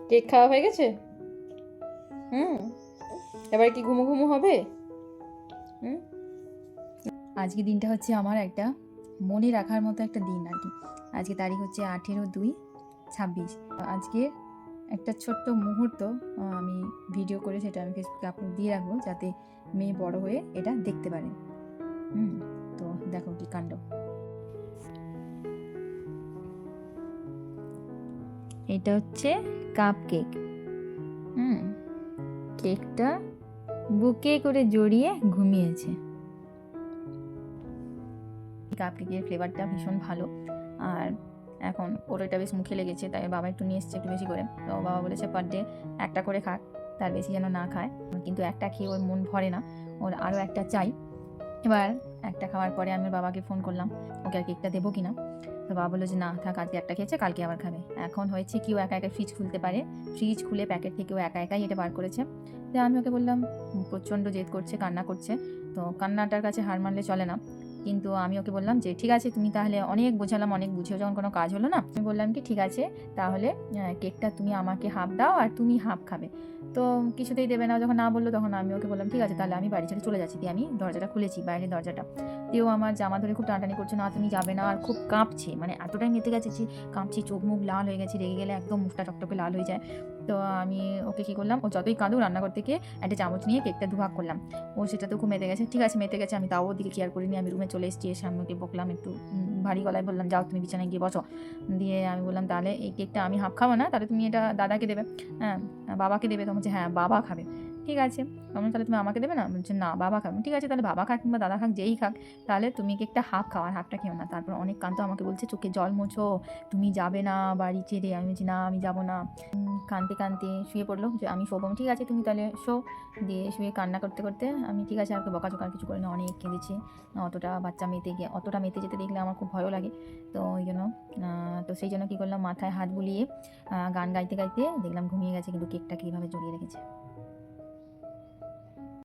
Cake খাওয়া হয়ে গেছে? এবার কি ঘুমো ঘুমো হবে? আজকে দিনটা হচ্ছে আমার একটা মনে রাখার মতো একটা দিন আর কি। আজকে তারিখ হচ্ছে 18/2/26। আজকে একটা ছোট্ট মুহূর্ত আমি ভিডিও করে সেটা আমি ফেসবুকে আপলোড দিয়ে রাখবো, যাতে মেয়ে বড় হয়ে এটা দেখতে পারে। তো দেখো কি কাণ্ড। এটা হচ্ছে কাপ কেক। কেকটা বুকে করে জড়িয়ে ঘুমিয়েছে। কাপ কেকের ফ্লেভারটা ভীষণ ভালো, আর এখন ওর এটা বেশ মুখে লেগেছে, তাই বাবা একটু নিয়ে এসছে একটু বেশি করে। তো বাবা বলেছে পার ডে একটা করে খাক, তার বেশি যেন না খায়। কিন্তু একটা খেয়ে ওর মন ভরে না, ওর আরও একটা চাই। এবার একটা খাওয়ার পরে আমি বাবাকে ফোন করলাম ওকে আর কেকটা দেবো কিনা। তো বাবা বললো যে না থাক, আজকে একটা খেয়েছে কালকে আবার খাবে। এখন হয়েছে কি, ও একা একা ফ্রিজ খুলতে পারে, ফ্রিজ খুলে প্যাকেট থেকে ও একা একাই এটা বার করেছে। তো আমি ওকে বললাম, প্রচণ্ড জেদ করছে, কান্না করছে, তো কান্নাটার কাছে হার মানলে চলে না। কিন্তু আমি ওকে বললাম যে ঠিক আছে, তুমি তাহলে অনেক বোঝালাম, অনেক বুঝেও যখন কোনো কাজ হলো না, আমি বললাম কি ঠিক আছে তাহলে কেকটা তুমি আমাকে হাফ দাও আর তুমি হাফ খাবে। তো কিছুতেই দেবে না, যখন না বললো তখন আমি ওকে বললাম ঠিক আছে তাহলে আমি বাড়ি ছেড়ে চলে যাচ্ছি। দিয়ে আমি দরজাটা খুলেছি, বাইরের দরজাটা। দিয়েও আমার জামা ধরে খুব টানাটানি করছে, না তুমি যাবে না, আর খুব কাঁপছে, মানে এতটাই মেতে গেছে যে কাঁপছি, চোখ মুখ লাল হয়ে গেছে, রেগে গেলে একদম মুখটা টকটকে লাল হয়ে যায়। তো আমি ওকে কী করলাম, ও যতই কাঁদুক রান্নাঘর থেকে একটা চামচ নিয়ে কেকটা দুভাগ করলাম। ও সেটা তো খুব মেতে গেছে, ঠিক আছে মেতে গেছে, আমি তাও ওদিকে কেয়ার করিনি, আমি রুমে চলে এসেছি। এসে আমি ওকে বকলাম একটু ভারী গলায়, বললাম যাও তুমি বিছানায় গিয়ে বসো। দিয়ে আমি বললাম তাহলে এই কেকটা আমি হাফ খাবো না, তাহলে তুমি এটা দাদাকে দেবে, হ্যাঁ বাবাকে দেবে। তখন বলছে হ্যাঁ বাবা খাবে। ঠিক আছে, তখন তাহলে তুমি আমাকে দেবে না? বলছে না বাবা খাবে। ঠিক আছে তাহলে বাবা খাক কিংবা দাদা খাক, যেই খাক, তাহলে তুমি কেকটা হাফ খাও আর হাফটা খেও না। তারপর অনেক কান্ত আমাকে বলছে চোখে জল মোছো, তুমি যাবে না বাড়ি ছেড়ে। আমি বলছি না আমি যাবো না। কাঁদতে কাঁদতে শুয়ে পড়লো যে আমি শোবো। ঠিক আছে তুমি তাহলে শো। দিয়ে শুয়ে কান্না করতে করতে আমি ঠিক আছে আর বকাঝকা আর কিছু করি না, অনেক কেঁদেছে। অতটা বাচ্চা অতটা মেতে যেতে দেখলে আমার খুব ভয়ও লাগে। তো ওই জন্য তো সেই জন্য কী করলাম, মাথায় হাত বুলিয়ে গান গাইতে গাইতে দেখলাম ঘুমিয়ে গেছে, কিন্তু কেকটা কীভাবে জড়িয়ে রেখেছে।